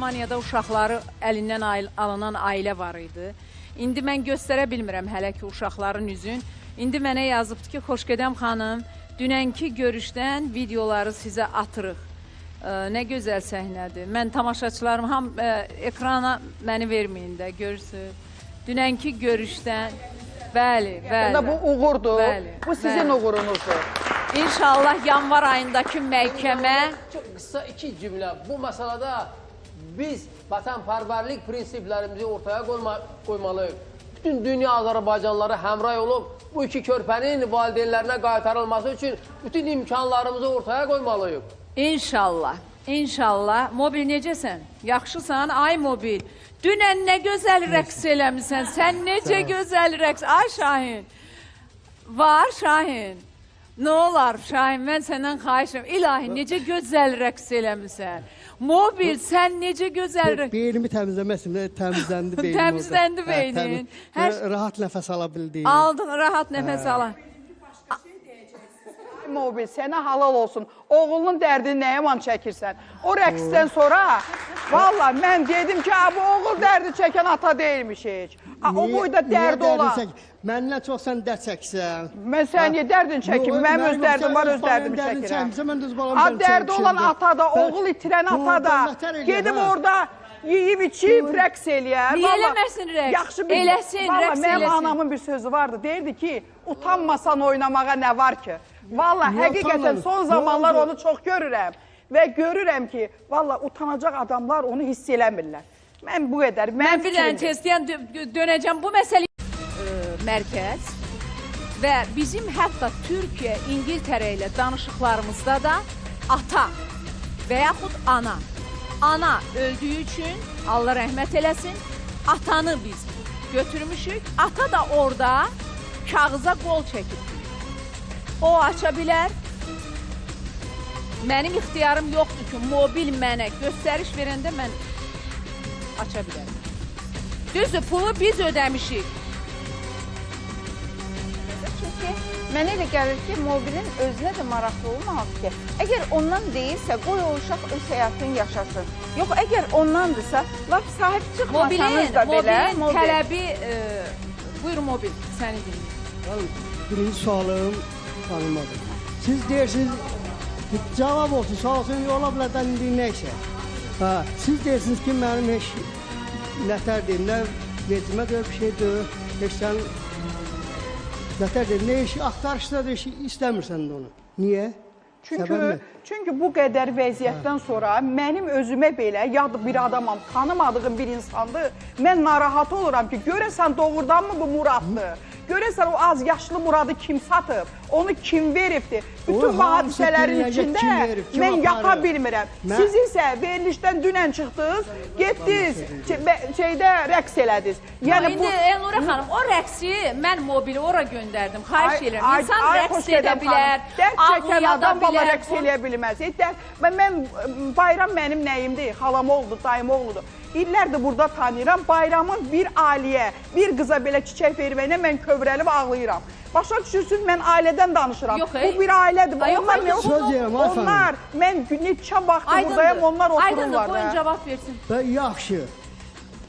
Almaniyada uşaqları əlindən alınan ailə var idi. İndi mən göstərə bilmirəm hələ ki uşaqların üzün. İndi mənə yazıbdı ki, Xoşgədəm xanım, dünənki görüşdən videoları sizə atırıq. Nə gözəl səhnədir. Mən tamaşaçılarım ekrana məni verməyin də, görürsünüz. Dünənki görüşdən, bəli. Bu uğurdur, bu sizin uğurunuzdur. İnşallah yanvar ayındakı məhkəmə... Çox qısa iki cümlə. Bu məsələdə biz vətənpərvərlik prinsiplərimizi ortaya qoymalıyıq. Bütün dünya Azərbaycanları həmrəy olub, bu iki körpənin valideynlərinə qaytarılması üçün bütün imkanlarımızı ortaya qoymalıyıq. İnşallah, inşallah. Mobil necəsən? Yaxşısan? Ay Mobil. Dünən nə gözəl rəqs eləmişsən. Sən necə gözəl rəqs. Ay Şahin. Var Şahin. Nə olar Şahin, mən səndən xahişim. İlahi, necə gözəl rəqs eləmişsən. Mobil, sən necə gözəl rəqs... Beynimi təmizləməsin, təmizləndi beynim. Təmizləndi beynin. Rahat nəfəs ala bildim. Aldın, rahat nəfəs ala. Mobil, sənə halal olsun. Oğlunun dərdini nə yaman çəkirsən? O rəqsdən sonra, valla mən dedim ki, bu oğul dərdi çəkən ata deyilmiş heç. O boyda dərdi olan. Məndən çox sən dərd çəksən. Mən sən niyə dərdini çəkim? Mənim öz dərdim var, öz dərdimi çəkirəm. Dərdi olan ata da, oğul itirən ata da, gedib orada yiyib içib rəqs eləyər. Niyə eləməsin rəqs? Eləsin, rəqs eləsin. Mənim anamın bir sözü vardı, deyirdi ki, utanmasan oynamağa nə var ki? Valla, həqiqətən son zamanlar onu çox görürəm və görürəm ki, valla utanacaq adamlar onu hiss eləmirlər. Mən bu qədər, mən bir dənə testdən dönəcəm bu məsələ mərkəz və bizim hətta Türkiyə, İngiltərə ilə danışıqlarımızda da ata və yaxud ana. Ana öldüyü üçün, Allah rəhmət eləsin, atanı biz götürmüşük. Ata da orada kağıza qol çəkib. O aça bilər. Mənim ixtiyarım yoxdur ki, mobil mənə göstəriş verəndə mən aça bilərəm. Düzdür, pulu biz ödəmişik. Çünki mənə elə gəlir ki, mobilin özünə də maraqlı olmalı ki, əgər ondan deyilsə, qoy o uşaq öz həyatını yaşasın. Yox, əgər ondandırsa, laf sahib çıxmasanız da belə... Mobilin tələbi... Buyur mobil, səni dinləyim. Birinci sualım tanımadım. Siz deyirsiniz, cavab olsun, sağ olsun, yola bilərdən indi neysə. Siz deyirsiniz ki, mənim heç nətər deyim, nə vecimə görə bir şey deyil, heç sən nətər deyim, nə işi axtarışda da istəmirsən də onu. Niyə? Çünki bu qədər vəziyyətdən sonra mənim özümə belə yad bir adamam, tanımadığım bir insandır, mən narahat oluram ki, görəsən doğrudan mı bu Muraddır? Görəsən o az yaşlı Muradı kim satıb, onu kim veribdir? Bütün bu hadisələrin içində mən yata bilmirəm. Siz isə verilişdən dünən çıxdınız, getdiniz, rəqs elədiniz. İndi Elnurə xanım, o rəqsi mən mobili ora göndərdim, xahiş edirəm. İnsan rəqs edə bilər, ağlayada bilər. Rəqs eləyə bilməz. Mən bayram mənim nəyimdir, xalam oğludur, dayım oğludur. İllərdir burada tanıyıram, bayramın bir ailəyə, bir qıza belə çiçək verməyinə mən kövrəlib ağlayıram. Başa düşürsünüz, mən ailədən danışıram. Bu bir ailədir. Onlar, mən neçə vaxtı buradayım, onlar otururlar. Aydındır, qoyun cavab versin. Yaxşı,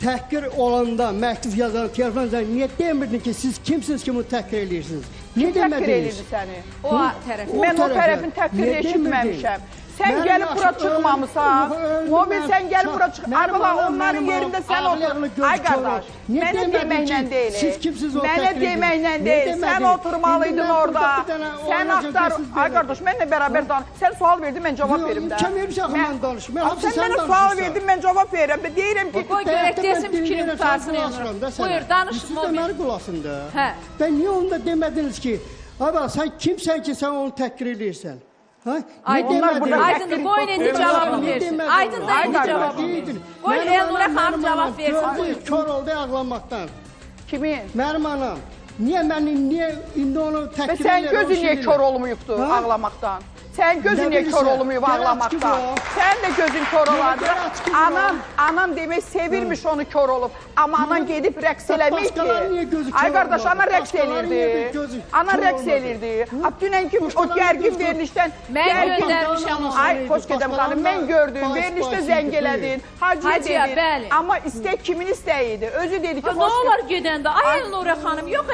təhqir olanda, məktub yazan, telefon yazan, niyə demirdin ki, siz kimsiniz ki, bunu təhqir edirsiniz? Kim təhqir edirdi səni? O tərəf. Mən o tərəfin təhqirini eşitməmişəm. Sən gəlib bura çıxmamısan, mobil sən gəlib bura çıx. Arabala onların yerində sən otur. Ay qardaş, mənə deməklə deyil. Mənə deməklə deyil. Sən oturmalıydın orada. Sən axtar. Ay qardaş, mənlə bərabər danış. Sən sual verdin, mən cavab verim də. Kim vermişəm, mən danışım. Sən mənə sual verdin, mən cavab verirəm. Deyirəm ki, qoy görək desin fikrini tutarsın. Buyur, danış mobil. Məni qulasındır. Ben niyə onu da demədiniz ki, sən kimsən ki, sən onu təhqir edirsən? Aydındır, qoyun indi cavabı versin. Aydındır, indi cavabı versin. Qoyun Elnurə xanım cavab versin. Kör oldu ağlamaktan. Kimin? Mənim anam. Niyə indi onu təhqir edirəm? Sən gözün niyə kör olmuyubdur ağlamaktan? Sən gözün Nə niyə kör bilirsən? olmuyor Gəl bağlamaqda? açıqdır o. Sən də gözün kör olardı. gəl açıqdır o. Anan demək sevirmiş onu kör olub. Amma anan gedib rəqs eləmir ki. Başqaları niyə gözü kör Ay qardaş, olmadı? ana rəqs Başqaları niyə elirdi. gözü Ana kör rəqs olmadı? elirdi. Dünənki o Başqaları gərgin gözü kör- verilişdən Mən göndərmişəm onu. Ay, xoş gedəm xanım, mən gördüm, verilişdə zəng elədin, Hacıya Hacıya, dedin. bəli. Amma istək kimin istəyi idi? Özü dedi ki, Nə olar gedəndə? Ay Elnura xanım, yox,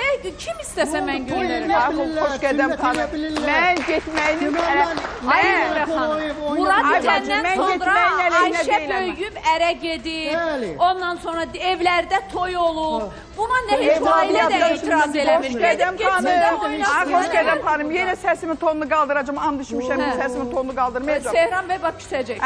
kim istəsə mən göndərəm. Ay, xoş gedəm xanım. Mən getməyinin Ay Elnura xanım, Murad Ay bacı, itəndən mən sonra getməyin əleyhinə Ayşə deyiləm. böyüyüb ərə gedib, Bəli. ondan sonra evlərdə toy olub. Buna nə heç Evladı ailə də yaddaşından etiraz eləmir. Xoş Gedib gedəm getsinlər xanım. oynasınlar. Ay, xoş gedəm xanım. Yenə səsimin tonunu qaldıracağım. And düşmüşəm, Hə. səsimin tonunu qaldırmayacağım. Sehran bəy bax küsəcək.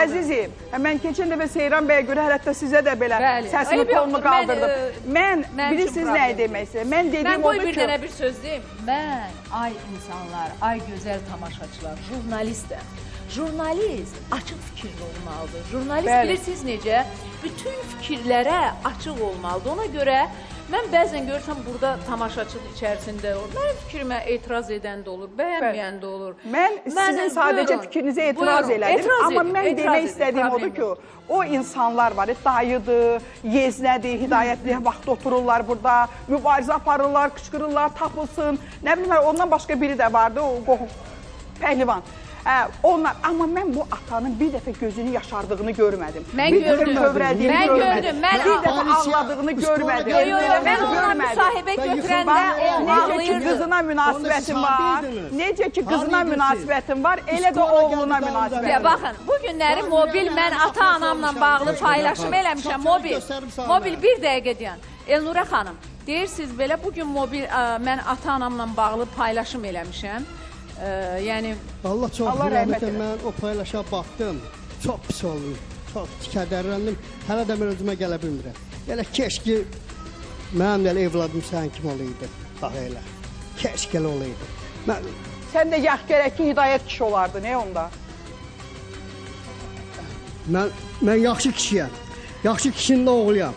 Əzizim, mən keçən dəfə Seyran bəyə görə hətta sizə də belə Bəli. səsimin Eybi yoxdur, tonunu qaldırdım. Mən mənim bilirsiniz üçün nə problem demək istəyirəm? Mən Mən dediyim qoy odur bir ki, dənə bir söz deyim. Mən, ay insanlar, ay gözəl tamaşaçılar, jurnalistəm. Jurnalist açıq fikirli olmalıdır. Jurnalist Bəli. bilirsiniz necə? Bütün fikirlərə açıq olmalıdır. Ona görə mən bəzən görürsəm burada tamaşaçı içərisində olur. Mənim fikrimə etiraz edən də olur, bəyənməyən də olur. mən sizin sadəcə buyurun, fikrinizə etiraz buyurun, elədim. etiraz Amma edin, mən etiraz demək edin, istədiyim problem odur ki, yox. o insanlar var, dayıdır, yeznədir, hidayətli vaxt otururlar burada, mübarizə aparırlar, qışqırırlar, tapılsın. Nə bilim, ondan başqa biri də vardı, o qohum, pəhlivan. Onlar, amma mən bu atanın bir dəfə gözünü yaşardığını görmədim. Mən bir dəfə gördüm. kövrədiyini Mən görmədim. gördüm, mən- Bir dəfə Polisiya, ağladığını psixoloq görmədim. Yo, yo, yo, mən Görmədim. onunla müsahibə Ben götürəndə yıxıldım. o Necə ki ağlayırdı. qızına münasibətin Onu da var, sabiydiniz. necə ki qızına Harıydınız münasibətin var, elə də Psixoloq oğluna gəldi, münasibətin Ya var. baxın, bu günləri mobil mən ata-anamla bağlı paylaşım eləmişəm, mobil. Mobil bir dəqiqə deyən. Elnura xanım, deyirsiniz belə, bu gün mobil mən ata-anamla bağlı paylaşım eləmişəm. Yəni, Allah çox Allah rəhmət rəhmət etsin. eləsin. Mən o paylaşa baxdım. Çox pis oldu. Çox kədərləndim. Hələ də mən özümə gələ bilmirəm. Elə keşki mənim də evladım sənin kimi olaydı. Bax elə. Keşke elə olaydı. Sən də yax gərək ki, hidayət kişi olardı, nə onda? Mən yaxşı kişiyəm. Yaxşı kişinin də oğluyam.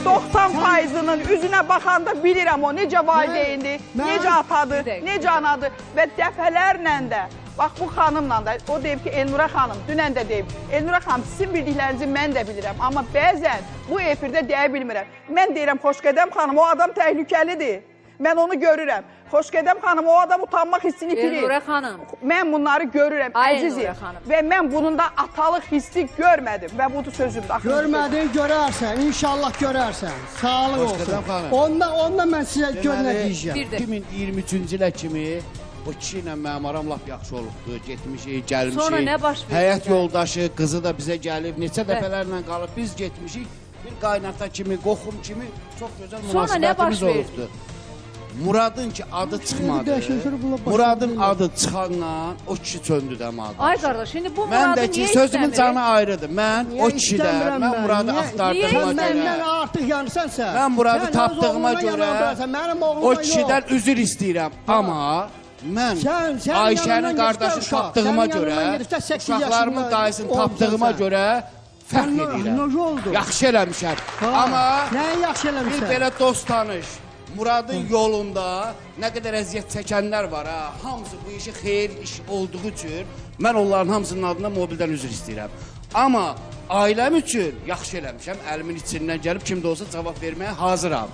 %90%'ının üzünə baxanda bilirəm o necə valideyndir, Mən- necə atadır, Bir dəqiqə. necə anadır və dəfələrlə də bax bu xanımla da o deyib ki Elnura xanım dünən də deyib Elnura xanım sizin bildiklərinizi mən də bilirəm amma bəzən bu efirdə deyə bilmirəm. Mən deyirəm Xoşqədəm xanım o adam təhlükəlidir. Mən onu görürəm. Xoşqədəm xanım o adam utanmaq hissini itirir. Elnura xanım. Mən bunları görürəm Ay əzizim Elnura xanım. və mən bunun da atalıq hissi görmədim və bu sözümdə. Görmədin, görərsən. İnşallah görərsən. Sağlıq olsun. Xoşqədəm xanım. Ondan mən sizə gör nə deyəcəm. Bir də. 2023-cü ilə kimi o kişi ilə mənim aram lap yaxşı olubdu. Getmişik, gəlmişik. Sonra nə baş verdi? Həyat yoldaşı, qızı da bizə gəlib. Neçə dəfələrlə qalıb biz getmişik. Bir qaynata kimi, qoxum kimi çox gözəl Sonra nə baş münasibətimiz verdi? olubdu. Muradın ki adı çıxmadı. dəyişən bunlar başa Muradın düşmürlər. adı çıxandan o kişi çöndü də madı. Ay qardaş, indi bu Mən Muradı də ki niyə sözümün istəmir? canı ayrıdır. Mən Niyə o kişidən, istəmirəm mən Muradı Niyə- axtardığıma niyə Sən məndən görə. artıq yanırsansə. Mən Muradı sən öz tapdığıma oğluna görə yanılırsan, mənim oğluma o yox. kişidən üzr istəyirəm. Amma mən Sən Ayşənin yanından qardaşı gedibsə uşaq, tapdığıma sənin görə, yanından gedibsə 8 uşaqlarımın yaşında dayısını olmusan tapdığıma sən. görə fəxr Sən edirəm. nə oldu? Yaxşı eləmişəm. Ha, Amma nəyi yaxşı bir eləmişsən? belə dost tanış, Muradın yolunda nə qədər əziyyət çəkənlər var ha. Hamısı bu işi xeyir iş olduğu üçün mən onların hamısının adına mobildən üzr istəyirəm. Amma ailəm üçün yaxşı eləmişəm. Əlimin içindən gəlib kimdə olsa cavab verməyə hazıram.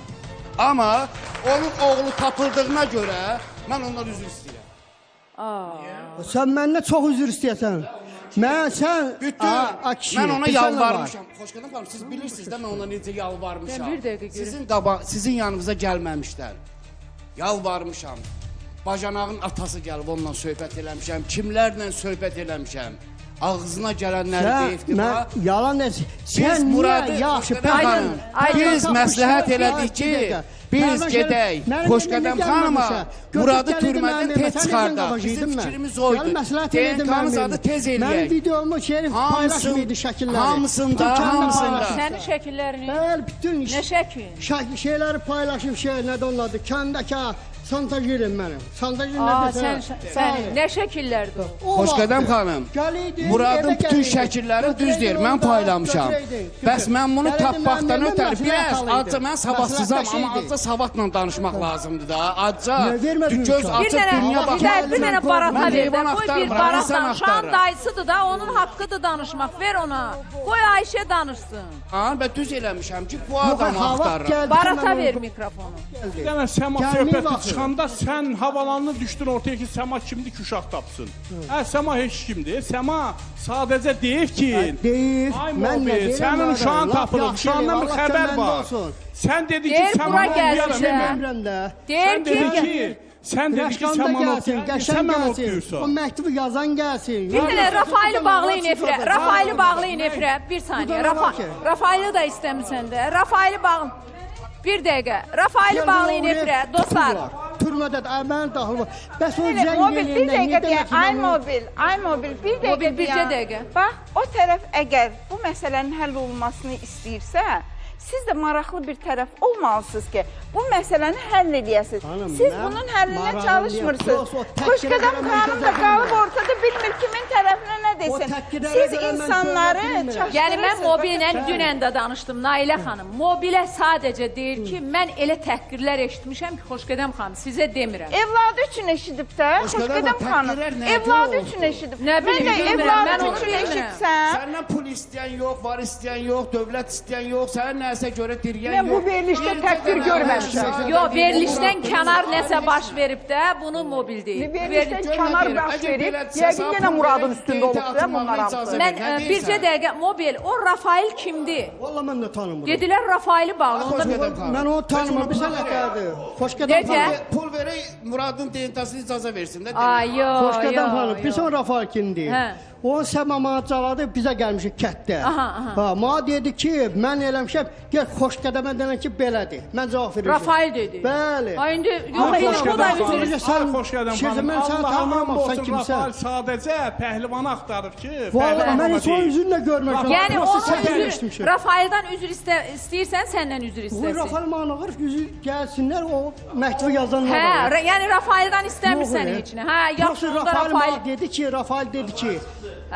Amma onun oğlu tapıldığına görə mən ondan üzr istəyirəm. Sən məndən çox üzr istəyəsən. Sən Bütün kişi, mən ona bir sən də var. yalvarmışam. Xoşqədəm xanım, siz bilirsiniz də mən ona necə yalvarmışam. Ben bir dəqiqə görüm. Sizin yanınıza gəlməmişdən. Yalvarmışam. Bacanağın atası gəlib onunla söhbət eləmişəm. Kimlərlə söhbət eləmişəm. ağzına gələnləri deyibdi da. Yalan desin. Sən Muradı, niyə yaxşı Xoşqədəm xanım, biz məsləhət elədik ki, biz gedək Xoşqədəm xanıma Muradı türmədən tez çıxardaq. Bizim fikrimiz oydu. DNK-nız adı tez Mənim eləyək. videomu paylaşmaydı şəkilləri. Hamısında. Sənin şəkillərini, Bəli, bütün nə şəkil? şeyləri paylaşım, nədə onladı. Kəndəki santajirim mənim. Santajirim Aa, nədə sən nə şəkillərdir o? Xoşqədəm xanım, Muradın bütün şəkilləri düz deyir, mən paylamışam. Bəs mən bunu tapmaqdan ötəri biraz azca mən savadsızam, amma azca savadla danışmaq lazımdır da. Azca göz açıb dünya baxmaq. Bir dənə barata ver də, Heyvan qoy bir axtarmır, barat insan danışan axtarır. dayısıdır da, onun haqqıdır danışmaq, ver ona. Qoy Ayşə danışsın. Ben düz eləmişəm ki, bu adamı axtarıram. Barata ver mikrofonu. Bir dənə Səma söhbəti çıxanda sən havalanını düşdün ortaya ki, Səma kimdir ki, uşaq tapsın. Səma heç kimdir. Səma sadəcə deyir ki, deyir, ay mən nə Mobi, deyirəm, sənin adam, uşağın lap tapılıb, yaxşı uşağından bir Allah xəbər kəməndə var. olsun. Sən dedi ki, Deyir, bura Səma gəlsin də. Bilmirəm də. Deyir sən dedi ki, Rəşqanda Səmanı gəlsin, oxuyursan, qəşəng sən mən gəlsin. O oxuyursan. məktubu yazan gəlsin. Bir dənə Rafaeli bağlayın efirə, Rafaeli bağlayın efirə. Bir saniyə, Burada var ki. Rafaeli da istəmirsən də. Rafaeli bağlı. Bir dəqiqə, Rafaeli bağlayın efirə, dostlar. Türmədə də mən daxil var. Bəs o Elə, zəng mobil bir eləyəndə dəqiqə nə deyə, demək? ay mobil, bir dəqiqə Mobil, bircə deyə. dəqiqə. Bax, o tərəf əgər bu məsələnin həll olunmasını istəyirsə, siz də maraqlı bir tərəf olmalısınız ki, bu məsələni həll edəsiniz. Xanım, Siz mən bunun həllinə maraqlı çalışmırsınız. yox, o təhqir Xoşqədəm edərəm, xanım da mən qalıb ortada bilmir kimin tərəfinə nə desin. təhqir Siz edərəm, mən insanları bilmirəm. çaşdırırsınız. Yəni mən Mobillə dünən də danışdım, Nailə xanım. Mobilə sadəcə deyir ki, mən elə təhqirlər eşitmişəm ki, Xoşqədəm xanım, sizə demirəm. Evladı üçün eşidib də, Xoşqədəm xanım. təhqirlər nədir Evladı oldu? üçün eşidib. Nə bilim, Mən də bilmirəm, mən evladı onu üçün bilmirəm. eşitsəm. Səndən pul istəyən yox, var istəyən yox, dövlət istəyən yox, sənin nəsə görə diriyən Mən yox. bu verilişdə təhqir görməmişəm. Yox, verilişdən kənar nəsə baş verib də, bunu Mobil deyir. Verilişdən kənar baş verib, yəqin yenə Muradın üstündə olub da bunlar hamısı. Mən bircə dəqiqə, Mobil, o Rafael kimdir? Vallahi mən də tanımıram. Dedilər Rafaeli bağlı. Onda Xoşqədəm xanım. Mən onu tanımıram. Bir sən nətərdir? Xoşqədəm Necə? xanım. Pul verək, Muradın dentasını icazə versin də. Ay, yox, Xoşqədəm xanım. Bir yox. son Rafael kimdir? Hə. O səmama caladı, bizə gəlmişik kətdə. Aha, aha. Ha, mənə dedi ki, mən eləmişəm, gəl Xoşqədəmə denən ki, belədir. Mən cavab verirəm. Rafael dedi. Bəli. Ay, indi, Ay, yox, xoş o da gələn üzr xanım. Ay, xoş gələn xanım. Mən sən Allah'ın tanımamam, sən olsun, kimsən? Rafael sadəcə pəhlivanı axtarıb ki, Vallahi mən pəhlivanı heç onun deyil. üzünü də görməmişəm. Yəni Prosta onun səhv üzr, eşitmişəm. Rafaeldən üzr istəyirsən, səndən üzr Bu istəsin. Rafael Manağır yüzü gəlsinlər, o məktubu yazanlar Hə, var. yəni Rafaeldən istəmirsən Yox, heç nə. Hə, yaxşı, Yoxsa onda Rafael Rafael. mənə dedi ki, Rafael dedi ki,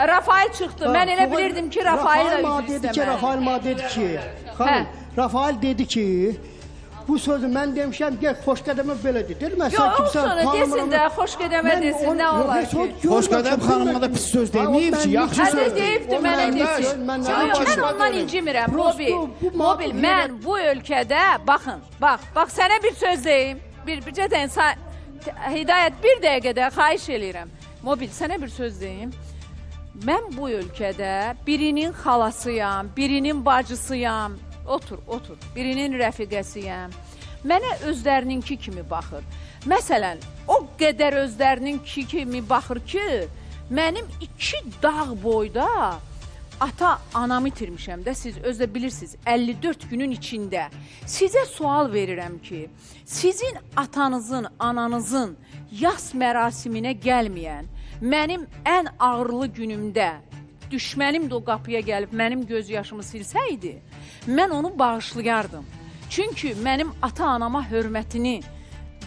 Rafael çıxdı. Mən elə bilirdim ki, Rafael da mənə üzr dedi ki, istəməli. Rafael mənə dedi ki, xanım, Rafael dedi ki, bu sözü mən demişəm, gəl Xoşqədəmə belə dedir. Mən sən Yox, kimsən? olsun, desin də, Xoşqədəmə desin, nə olar ki? Xoşqədəm xanıma da pis söz deməyib ki, yaxşı Hə, söz deyibdi, deyib. mənə Mən deyibdi. də- Mən Yox, yox, mən başqa ondan deyirəm. incimirəm, Prosto Mobil. bu Mobil, mağdur mən yerə- bu ölkədə, baxın, bax, sənə bir söz deyim. Bircə dənə, Hidayət, bir dəqiqədə xahiş eləyirəm. Mobil, sənə bir söz deyim. Mən bu ölkədə birinin xalasıyam, birinin bacısıyam. Otur. Birinin rəfiqəsiyəm. Mənə özlərininki kimi baxır. Məsələn, o qədər özlərininki kimi baxır ki, mənim 2 dağ boyda ata-anamı itirmişəm də, siz özdə bilirsiniz, 54 günün içində. Sizə sual verirəm ki, sizin atanızın, ananızın yas mərasiminə gəlməyən, mənim ən ağırlı günümdə düşmənim də o qapıya gəlib mənim göz yaşımı silsəydi, mən onu bağışlayardım. Çünki mənim ata-anama hörmətini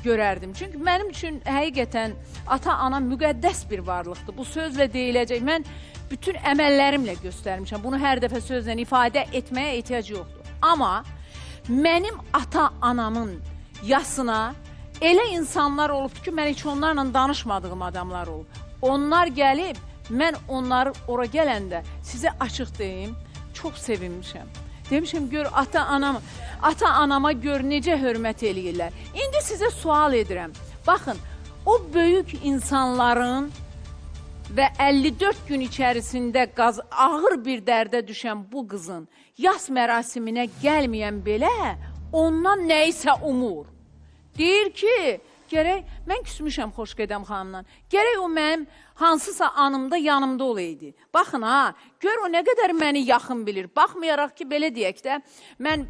görərdim. Çünki mənim üçün həqiqətən ata-ana müqəddəs bir varlıqdır. Bu sözlə deyiləcək. Mən bütün əməllərimlə göstərmişəm. Bunu hər dəfə sözlə ifadə etməyə ehtiyac yoxdur. Amma mənim ata-anamın yasına elə insanlar olubdur ki, mən heç onlarla danışmadığım adamlar olub. Onlar gəlib, mən onları ora gələndə sizə açıq deyim, çox sevinmişəm. Demişəm, gör ata-anama gör necə hörmət eləyirlər. İndi sizə sual edirəm. Baxın, o böyük insanların və 54 gün içərisində ağır bir dərdə düşən bu qızın yas mərasiminə gəlməyən belə ondan nəyisə umur. Deyir ki, gərək, mən küsmüşəm Xoşgədəm xanımla, gərək o mənim hansısa anımda yanımda olaydı. Baxın ha, gör o nə qədər məni yaxın bilir. Baxmayaraq ki, belə deyək də, mən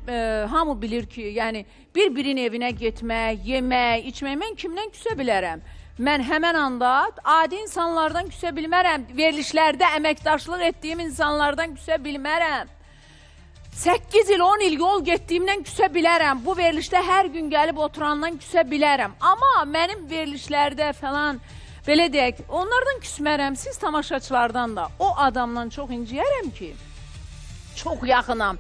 hamı bilir ki, yəni bir-birinin evinə getmək, yemək, içmək, mən kimdən küsə bilərəm? Mən həmən anda adi insanlardan küsə bilmərəm, verilişlərdə əməkdaşlıq etdiyim insanlardan küsə bilmərəm. 8 il, 10 il yol getdiyimdən küsə bilərəm. Bu verilişdə hər gün gəlib oturandan küsə bilərəm. Amma mənim verilişlərdə falan, belə deyək, onlardan küsmərəm. Siz tamaşaçılardan da o adamdan çox inciyərəm ki, çox yaxınam.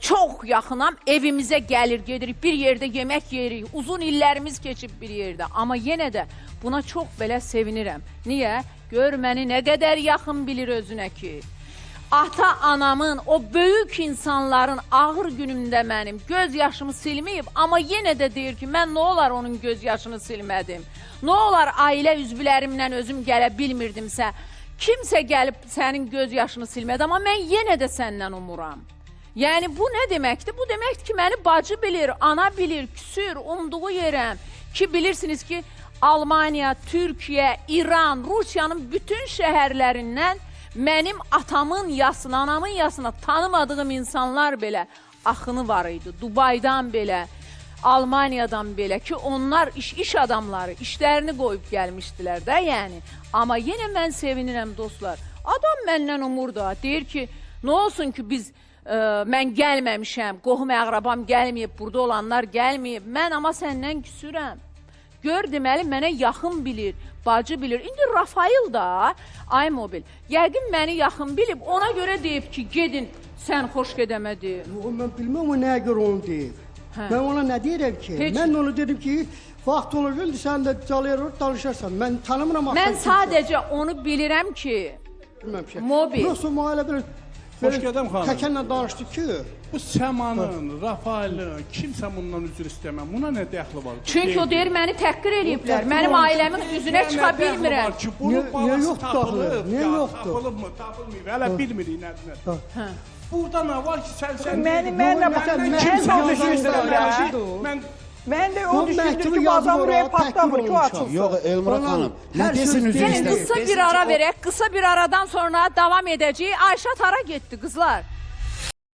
Çox yaxınam, evimizə gəlir, gedirik, bir yerdə yemək yeyirik, uzun illərimiz keçib bir yerdə. Amma yenə də buna çox belə sevinirəm. Niyə? Gör məni nə qədər yaxın bilir özünə ki. Ata-anamın, o böyük insanların ağır günümdə mənim göz yaşımı silməyib, amma yenə də deyir ki, mən nə olar onun göz yaşını silmədim? Nə olar ailə üzvlərimlə özüm gələ bilmirdimsə, kimsə gəlib sənin göz yaşını silmədi, amma mən yenə də səndən umuram. Yəni, bu nə deməkdir? Bu deməkdir ki, məni bacı bilir, ana bilir, küsür, umduğu yerəm. Ki, bilirsiniz ki, Almaniya, Türkiyə, İran, Rusiyanın bütün şəhərlərindən mənim atamın yasına, anamın yasına tanımadığım insanlar belə axını var idi. Dubaydan belə, Almaniyadan belə ki, onlar iş adamları, işlərini qoyub gəlmişdilər də, yəni. Amma yenə mən sevinirəm, dostlar. Adam məndən umur da, deyir ki, nə olsun ki, mən gəlməmişəm, qohum əqrabam gəlməyib, burada olanlar gəlməyib, mən amma səndən küsürəm. Gör, deməli, mənə yaxın bilir, bacı bilir. İndi Rafail da, ay mobil, yəqin məni yaxın bilib, ona görə deyib ki, gedin, sən Xoşgədəmə deyib. Mən bilməm o nəyə görə onu deyib. Mən ona nə deyirəm ki? Mən onu dedim ki, vaxt olur, sən də calayarır, danışarsan. Mən tanımıram. Mən sadəcə onu bilirəm ki, mobil. Yoxsa müailə bir Xoşgədəm xanım. Təkənlə danışdı ki, bu Səmanın, Rafailin, kimsə bundan üzr istəməm. Buna nə dəxli var? Çünki o deyir, məni təhqir ediblər. Mənim ailəmin üzünə çıxa bilmirəm. Niyə yoxdur? Niyə yoxdur? Tapılıb mı, tapılmayıb, hələ bilmirik nədir. Burada nə var ki, sən... Mən də düşündürəm. Mən də o düşündür ki, bazam ürəyi patlamır ki, o açılsın. Yox, Elmira xanım, nə desin üzr Yəni, istəyir? qısa bir ara verək, qısa bir aradan sonra davam edəcəyik. Ayşat hara getdi, qızlar?